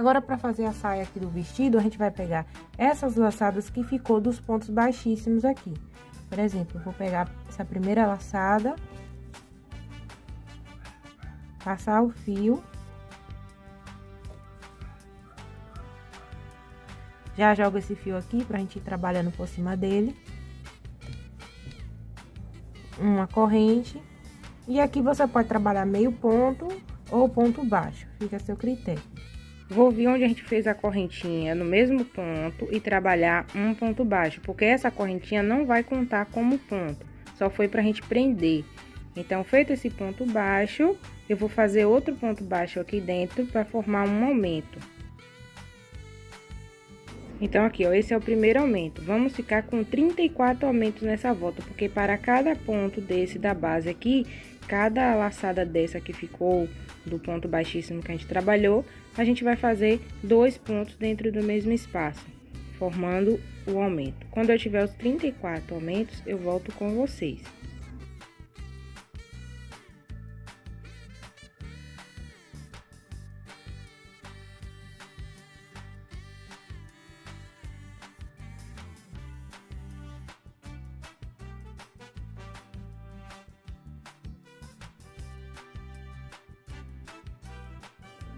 Agora, para fazer a saia aqui do vestido, a gente vai pegar essas laçadas que ficou dos pontos baixíssimos aqui. Por exemplo, eu vou pegar essa primeira laçada, passar o fio. Já jogo esse fio aqui pra gente ir trabalhando por cima dele. Uma corrente. E aqui você pode trabalhar meio ponto ou ponto baixo, fica a seu critério. Vou vir onde a gente fez a correntinha no mesmo ponto e trabalhar um ponto baixo, porque essa correntinha não vai contar como ponto, só foi pra gente prender. Então, feito esse ponto baixo, eu vou fazer outro ponto baixo aqui dentro para formar um aumento. Então, aqui, ó, esse é o primeiro aumento. Vamos ficar com 34 aumentos nessa volta, porque para cada ponto desse da base aqui, cada laçada dessa que ficou do ponto baixíssimo que a gente trabalhou, a gente vai fazer 2 pontos dentro do mesmo espaço, formando o aumento. Quando eu tiver os 34 aumentos, eu volto com vocês.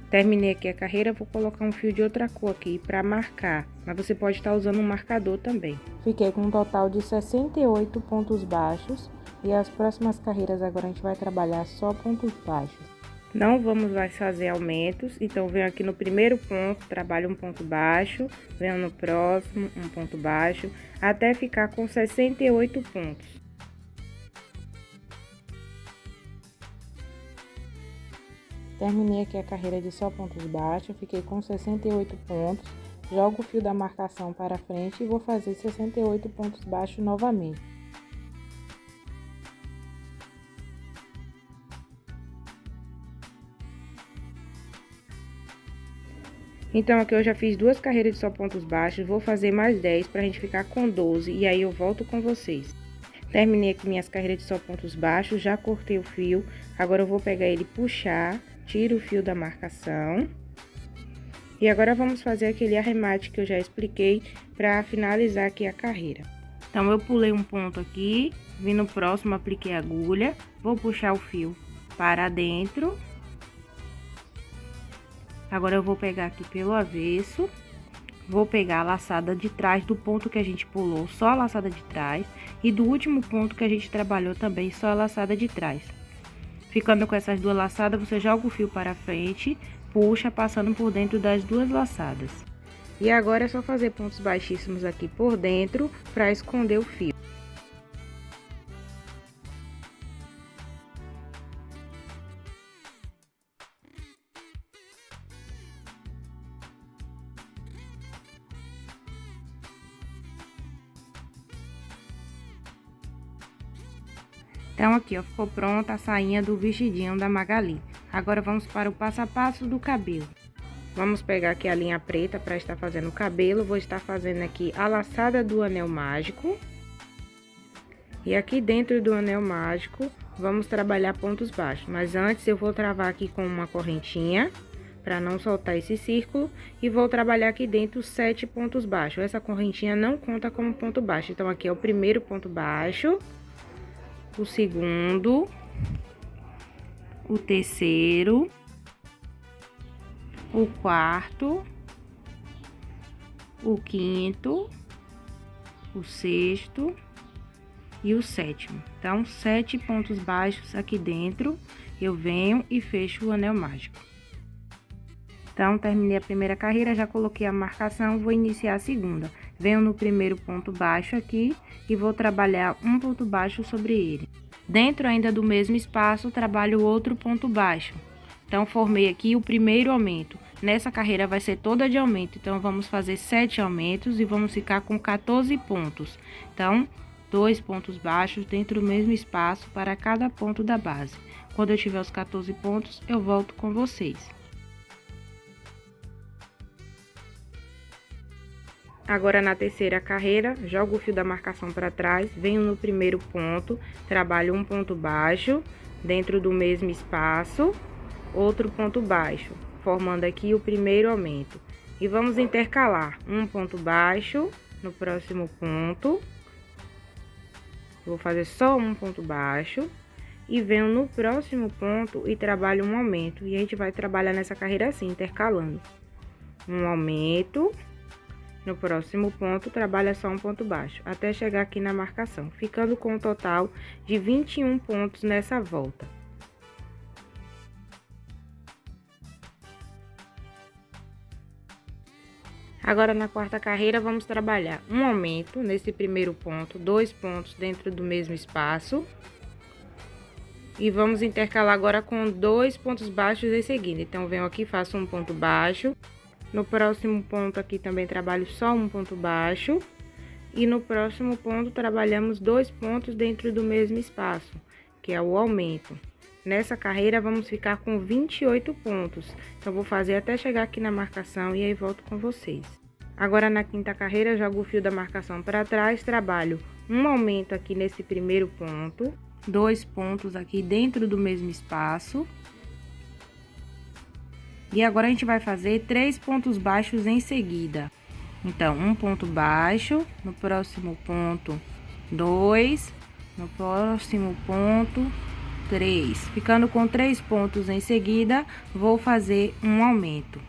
Terminei aqui a carreira, vou colocar um fio de outra cor aqui para marcar, mas você pode estar usando um marcador também. Fiquei com um total de 68 pontos baixos e as próximas carreiras agora a gente vai trabalhar só pontos baixos. Não vamos mais fazer aumentos, então venho aqui no primeiro ponto, trabalho um ponto baixo, venho no próximo, um ponto baixo, até ficar com 68 pontos. Terminei aqui a carreira de só pontos baixos, fiquei com 68 pontos, jogo o fio da marcação para frente e vou fazer 68 pontos baixos novamente. Então, aqui eu já fiz 2 carreiras de só pontos baixos, vou fazer mais 10 para a gente ficar com 12 e aí eu volto com vocês. Terminei aqui minhas carreiras de só pontos baixos, já cortei o fio, agora eu vou pegar ele e puxar. Tiro o fio da marcação. E agora vamos fazer aquele arremate que eu já expliquei para finalizar aqui a carreira. Então, eu pulei um ponto aqui, vim no próximo, apliquei a agulha, vou puxar o fio para dentro. Agora, eu vou pegar aqui pelo avesso, vou pegar a laçada de trás do ponto que a gente pulou, só a laçada de trás, e do último ponto que a gente trabalhou também, só a laçada de trás. Ficando com essas 2 laçadas, você joga o fio para frente, puxa, passando por dentro das 2 laçadas. E agora é só fazer pontos baixíssimos aqui por dentro, para esconder o fio. Então, aqui, ó, ficou pronta a sainha do vestidinho da Magali. Agora, vamos para o passo a passo do cabelo. Vamos pegar aqui a linha preta para estar fazendo o cabelo. Vou estar fazendo aqui a laçada do anel mágico. E aqui dentro do anel mágico, vamos trabalhar pontos baixos. Mas antes, eu vou travar aqui com uma correntinha, para não soltar esse círculo. E vou trabalhar aqui dentro 7 pontos baixos. Essa correntinha não conta como ponto baixo. Então, aqui é o primeiro ponto baixo. O segundo, o terceiro, o quarto, o quinto, o sexto e o sétimo. Então, 7 pontos baixos aqui dentro, eu venho e fecho o anel mágico. Então, terminei a primeira carreira, já coloquei a marcação, vou iniciar a segunda. Venho no primeiro ponto baixo aqui e vou trabalhar um ponto baixo sobre ele. Dentro ainda do mesmo espaço, trabalho outro ponto baixo. Então, formei aqui o primeiro aumento. Nessa carreira vai ser toda de aumento, então vamos fazer 7 aumentos e vamos ficar com 14 pontos. Então, 2 pontos baixos dentro do mesmo espaço para cada ponto da base. Quando eu tiver os 14 pontos, eu volto com vocês. Agora, na terceira carreira, jogo o fio da marcação para trás, venho no primeiro ponto, trabalho um ponto baixo, dentro do mesmo espaço, outro ponto baixo, formando aqui o primeiro aumento. E vamos intercalar um ponto baixo no próximo ponto. Vou fazer só um ponto baixo e venho no próximo ponto e trabalho um aumento. E a gente vai trabalhar nessa carreira assim, intercalando. Um aumento, no próximo ponto trabalha só um ponto baixo, até chegar aqui na marcação, ficando com um total de 21 pontos nessa volta. Agora, na quarta carreira, vamos trabalhar um aumento nesse primeiro ponto, 2 pontos dentro do mesmo espaço. E vamos intercalar agora com 2 pontos baixos em seguida. Então, venho aqui, faço um ponto baixo. No próximo ponto aqui também trabalho só um ponto baixo. E no próximo ponto, trabalhamos 2 pontos dentro do mesmo espaço, que é o aumento. Nessa carreira, vamos ficar com 28 pontos. Então, vou fazer até chegar aqui na marcação e aí volto com vocês. Agora, na quinta carreira, jogo o fio da marcação para trás, trabalho um aumento aqui nesse primeiro ponto, 2 pontos aqui dentro do mesmo espaço. E agora, a gente vai fazer 3 pontos baixos em seguida. Então, um ponto baixo, no próximo ponto, 2, no próximo ponto, 3. Ficando com 3 pontos em seguida, vou fazer um aumento,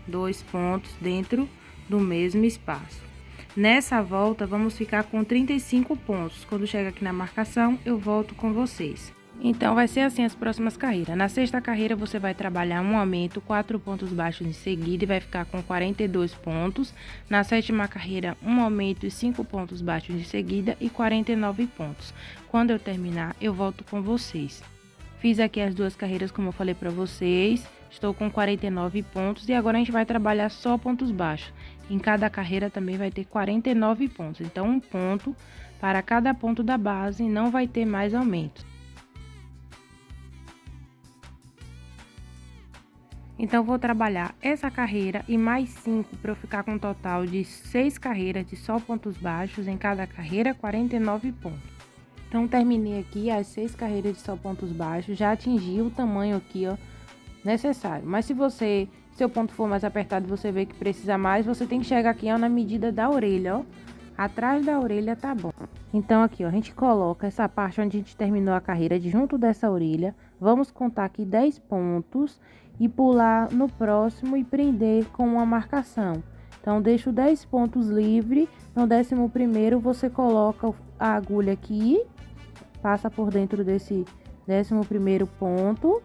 2 pontos dentro do mesmo espaço. Nessa volta, vamos ficar com 35 pontos. Quando chega aqui na marcação, eu volto com vocês. Então, vai ser assim as próximas carreiras. Na sexta carreira, você vai trabalhar um aumento, 4 pontos baixos em seguida e vai ficar com 42 pontos. Na sétima carreira, um aumento e 5 pontos baixos em seguida e 49 pontos. Quando eu terminar, eu volto com vocês. Fiz aqui as duas carreiras, como eu falei para vocês. Estou com 49 pontos e agora a gente vai trabalhar só pontos baixos. Em cada carreira também vai ter 49 pontos. Então, um ponto para cada ponto da base, não vai ter mais aumentos. Então, vou trabalhar essa carreira e mais 5 para eu ficar com um total de 6 carreiras de só pontos baixos, em cada carreira 49 pontos. Então, terminei aqui as 6 carreiras de só pontos baixos, já atingi o tamanho aqui, ó, necessário. Mas se seu ponto for mais apertado, você vê que precisa mais, você tem que chegar aqui, ó, na medida da orelha, ó. Atrás da orelha tá bom. Então, aqui, ó, a gente coloca essa parte onde a gente terminou a carreira de junto dessa orelha. Vamos contar aqui 10 pontos e pular no próximo e prender com uma marcação. Então, deixo 10 pontos livre. No 11º, você coloca a agulha aqui, passa por dentro desse 11º ponto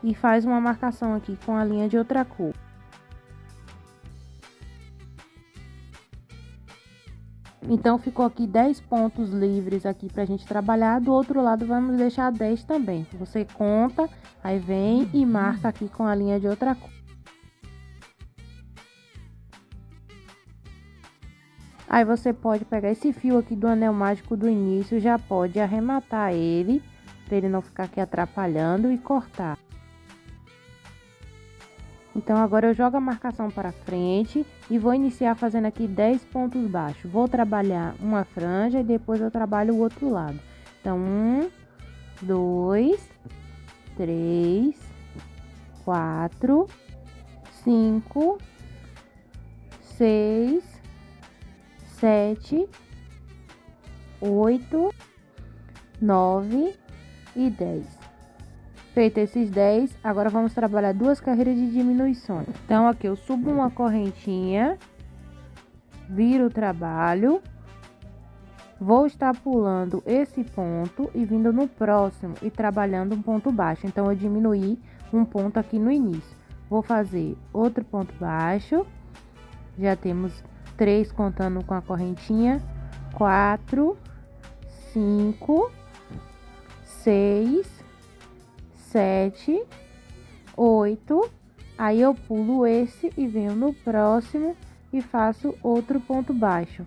e faz uma marcação aqui com a linha de outra cor. Então, ficou aqui 10 pontos livres aqui pra gente trabalhar. Do outro lado, vamos deixar 10 também. Você conta, aí vem e marca aqui com a linha de outra cor. Aí, você pode pegar esse fio aqui do anel mágico do início, já pode arrematar ele, pra ele não ficar aqui atrapalhando, e cortar. Então, agora eu jogo a marcação para frente e vou iniciar fazendo aqui 10 pontos baixos. Vou trabalhar uma franja e depois eu trabalho o outro lado. Então, 1, 2, 3, 4, 5, 6, 7, 8, 9 e 10. Feito esses 10, agora vamos trabalhar 2 carreiras de diminuições. Então, aqui eu subo uma correntinha, viro o trabalho, vou estar pulando esse ponto e vindo no próximo e trabalhando um ponto baixo. Então, eu diminuí um ponto aqui no início. Vou fazer outro ponto baixo, já temos 3 contando com a correntinha, 4, 5, 6, 7, 8, aí eu pulo esse e venho no próximo e faço outro ponto baixo.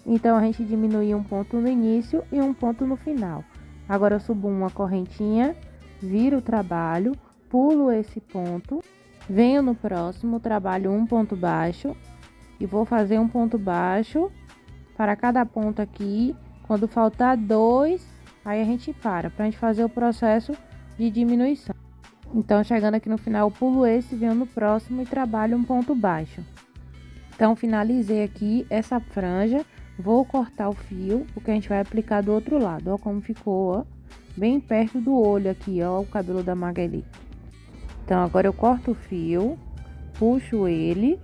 Então, a gente diminui um ponto no início e um ponto no final. Agora, eu subo uma correntinha, viro o trabalho, pulo esse ponto, venho no próximo, trabalho um ponto baixo e vou fazer um ponto baixo para cada ponto aqui. Quando faltar 2, aí a gente para a gente fazer o processo de diminuição. Então, chegando aqui no final, eu pulo esse, venho no próximo e trabalho um ponto baixo. Então, finalizei aqui essa franja, vou cortar o fio, porque a gente vai aplicar do outro lado. Ó como ficou, ó, bem perto do olho aqui, ó, o cabelo da Magali. Então, agora eu corto o fio, puxo ele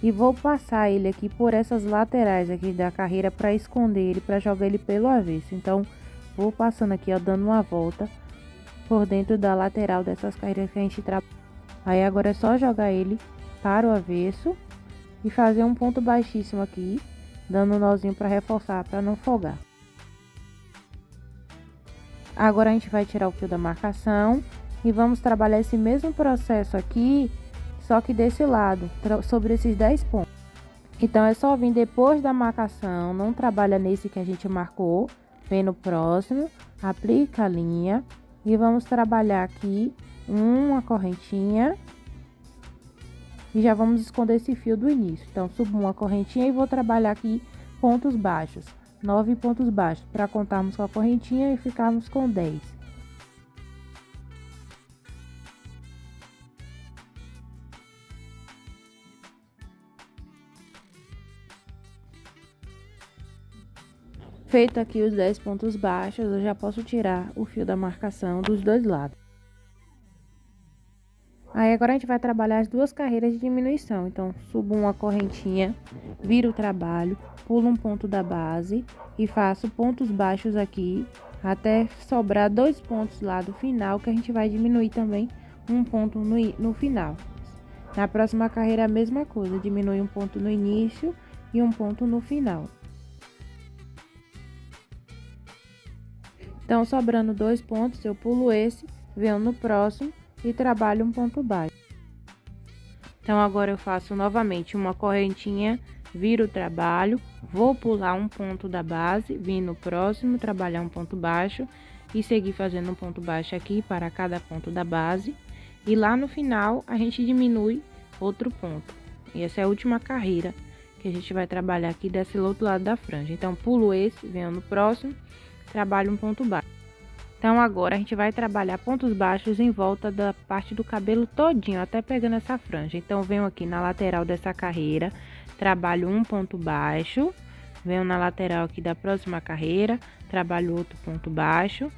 e vou passar ele aqui por essas laterais aqui da carreira para esconder ele, para jogar ele pelo avesso. Então, vou passando aqui, ó, dando uma volta por dentro da lateral dessas carreiras que a gente trabalha. Aí agora é só jogar ele para o avesso e fazer um ponto baixíssimo aqui, dando um nozinho para reforçar, para não folgar. Agora a gente vai tirar o fio da marcação e vamos trabalhar esse mesmo processo aqui, só que desse lado, sobre esses 10 pontos. Então é só vir depois da marcação, não trabalha nesse que a gente marcou, vem no próximo, aplica a linha e vamos trabalhar aqui uma correntinha. E já vamos esconder esse fio do início. Então, subo uma correntinha e vou trabalhar aqui pontos baixos. 9 pontos baixos, para contarmos com a correntinha e ficarmos com 10. Feito aqui os 10 pontos baixos, eu já posso tirar o fio da marcação dos dois lados. Aí agora a gente vai trabalhar as duas carreiras de diminuição. Então, subo uma correntinha, viro o trabalho, pulo um ponto da base e faço pontos baixos aqui, até sobrar 2 pontos lá do final, que a gente vai diminuir também um ponto no final. Na próxima carreira a mesma coisa, diminui um ponto no início e um ponto no final. Então, sobrando 2 pontos, eu pulo esse, venho no próximo e trabalho um ponto baixo. Então, agora eu faço novamente uma correntinha, viro o trabalho, vou pular um ponto da base, vir no próximo, trabalhar um ponto baixo e seguir fazendo um ponto baixo aqui para cada ponto da base. E lá no final, a gente diminui outro ponto. E essa é a última carreira que a gente vai trabalhar aqui desse outro lado da franja. Então, pulo esse, venho no próximo, trabalho um ponto baixo. Então, agora a gente vai trabalhar pontos baixos em volta da parte do cabelo todinho, até pegando essa franja. Então, venho aqui na lateral dessa carreira, trabalho um ponto baixo, venho na lateral aqui da próxima carreira, trabalho outro ponto baixo.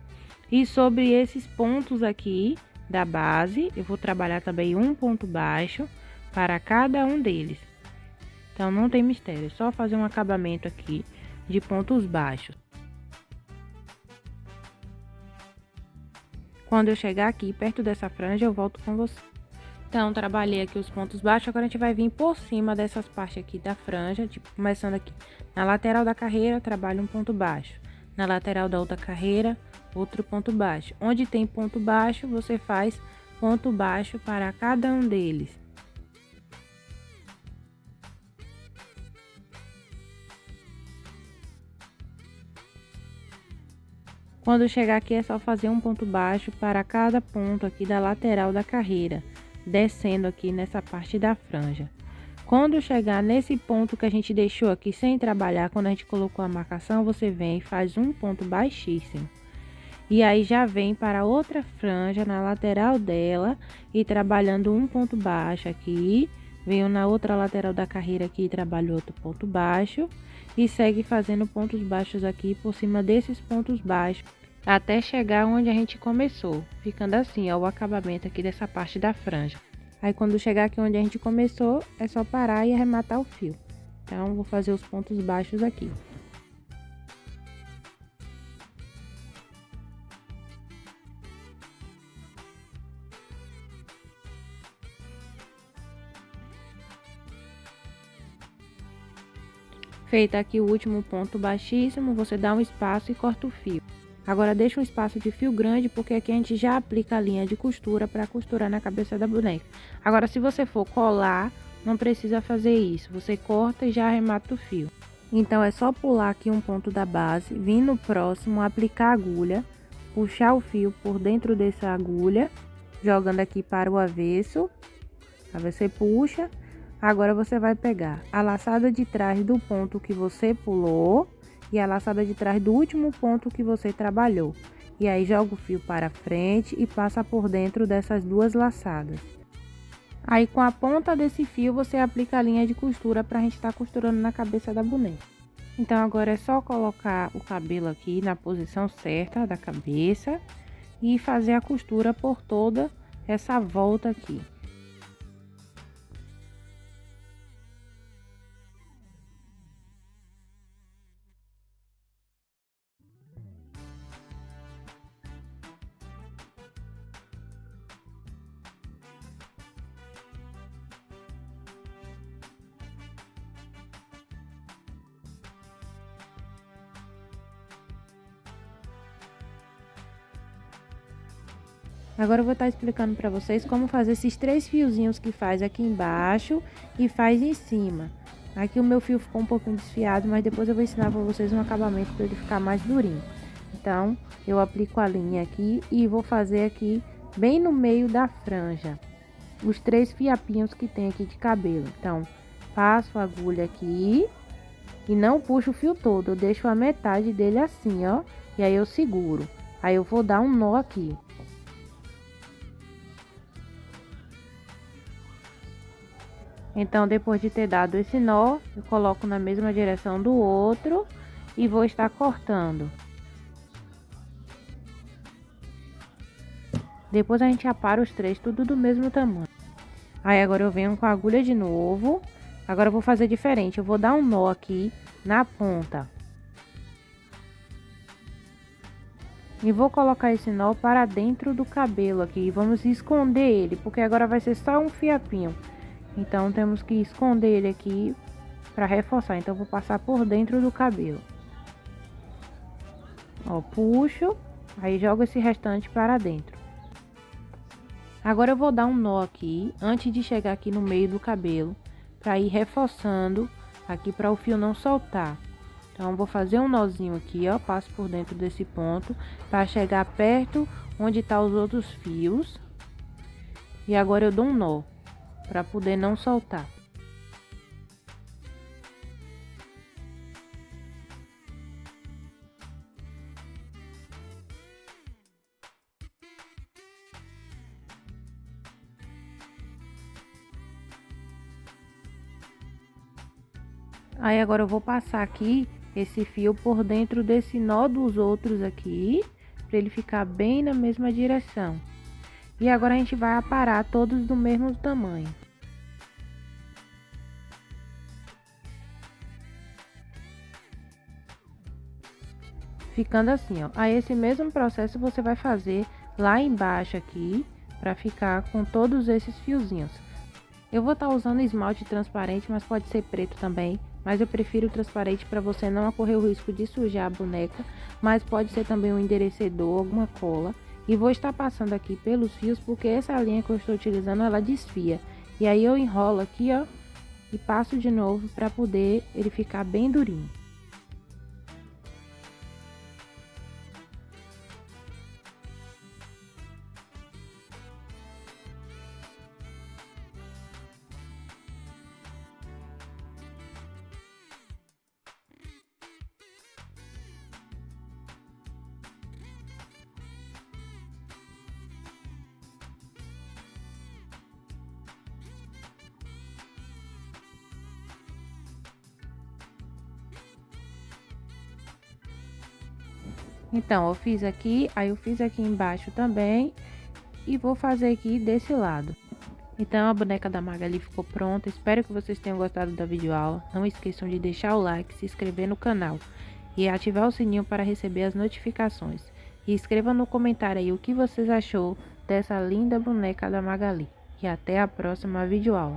E sobre esses pontos aqui da base, eu vou trabalhar também um ponto baixo para cada um deles. Então, não tem mistério, é só fazer um acabamento aqui de pontos baixos. Quando eu chegar aqui perto dessa franja, eu volto com você. Então, trabalhei aqui os pontos baixos, agora a gente vai vir por cima dessas partes aqui da franja, tipo, começando aqui na lateral da carreira, trabalho um ponto baixo. Na lateral da outra carreira, outro ponto baixo. Onde tem ponto baixo, você faz ponto baixo para cada um deles. Quando chegar aqui é só fazer um ponto baixo para cada ponto aqui da lateral da carreira, descendo aqui nessa parte da franja. Quando chegar nesse ponto que a gente deixou aqui sem trabalhar, quando a gente colocou a marcação, você vem e faz um ponto baixíssimo. E aí já vem para outra franja na lateral dela e trabalhando um ponto baixo aqui. Venho na outra lateral da carreira aqui e trabalho outro ponto baixo. E segue fazendo pontos baixos aqui por cima desses pontos baixos, até chegar onde a gente começou, ficando assim, ó, o acabamento aqui dessa parte da franja. Aí, quando chegar aqui onde a gente começou, é só parar e arrematar o fio. Então, vou fazer os pontos baixos aqui. Feito aqui o último ponto baixíssimo, você dá um espaço e corta o fio. Agora deixa um espaço de fio grande, porque aqui a gente já aplica a linha de costura para costurar na cabeça da boneca. Agora, se você for colar, não precisa fazer isso. Você corta e já arremata o fio. Então, é só pular aqui um ponto da base, vir no próximo, aplicar a agulha, puxar o fio por dentro dessa agulha, jogando aqui para o avesso. Aí você puxa. Agora, você vai pegar a laçada de trás do ponto que você pulou e a laçada de trás do último ponto que você trabalhou. e aí joga o fio para frente e passa por dentro dessas duas laçadas. Aí com a ponta desse fio você aplica a linha de costura para a gente estar costurando na cabeça da boneca. Então agora é só colocar o cabelo aqui na posição certa da cabeça e fazer a costura por toda essa volta aqui. Agora eu vou estar explicando para vocês como fazer esses 3 fiozinhos que faz aqui embaixo e faz em cima. Aqui o meu fio ficou um pouquinho desfiado, mas depois eu vou ensinar para vocês um acabamento para ele ficar mais durinho. Então, eu aplico a linha aqui e vou fazer aqui bem no meio da franja os 3 fiapinhos que tem aqui de cabelo. Então, passo a agulha aqui e não puxo o fio todo, eu deixo a metade dele assim, ó, e aí eu seguro. Aí eu vou dar um nó aqui. Então, depois de ter dado esse nó, eu coloco na mesma direção do outro e vou estar cortando. Depois a gente apara os 3, tudo do mesmo tamanho. Aí agora eu venho com a agulha de novo. Agora eu vou fazer diferente, eu vou dar um nó aqui na ponta. E vou colocar esse nó para dentro do cabelo aqui. Vamos esconder ele, porque agora vai ser só um fiapinho. Então, temos que esconder ele aqui para reforçar. Então, vou passar por dentro do cabelo. Ó, puxo, aí jogo esse restante para dentro. Agora, eu vou dar um nó aqui, antes de chegar aqui no meio do cabelo, para ir reforçando aqui para o fio não soltar. Então, vou fazer um nozinho aqui, ó, passo por dentro desse ponto, para chegar perto onde tá os outros fios. E agora eu dou um nó, para poder não soltar. Aí agora eu vou passar aqui esse fio por dentro desse nó dos outros aqui, para ele ficar bem na mesma direção. E agora a gente vai aparar todos do mesmo tamanho. Ficando assim, ó. Aí esse mesmo processo você vai fazer lá embaixo aqui, para ficar com todos esses fiozinhos. Eu vou estar usando esmalte transparente, mas pode ser preto também. Mas eu prefiro transparente para você não correr o risco de sujar a boneca. Mas pode ser também um endurecedor, alguma cola. E vou estar passando aqui pelos fios, porque essa linha que eu estou utilizando, ela desfia. E aí eu enrolo aqui, ó, e passo de novo para poder ele ficar bem durinho. Então, eu fiz aqui, aí eu fiz aqui embaixo também e vou fazer aqui desse lado. Então, a boneca da Magali ficou pronta. Espero que vocês tenham gostado da videoaula. Não esqueçam de deixar o like, se inscrever no canal e ativar o sininho para receber as notificações. E escreva no comentário aí o que vocês achou dessa linda boneca da Magali. E até a próxima videoaula.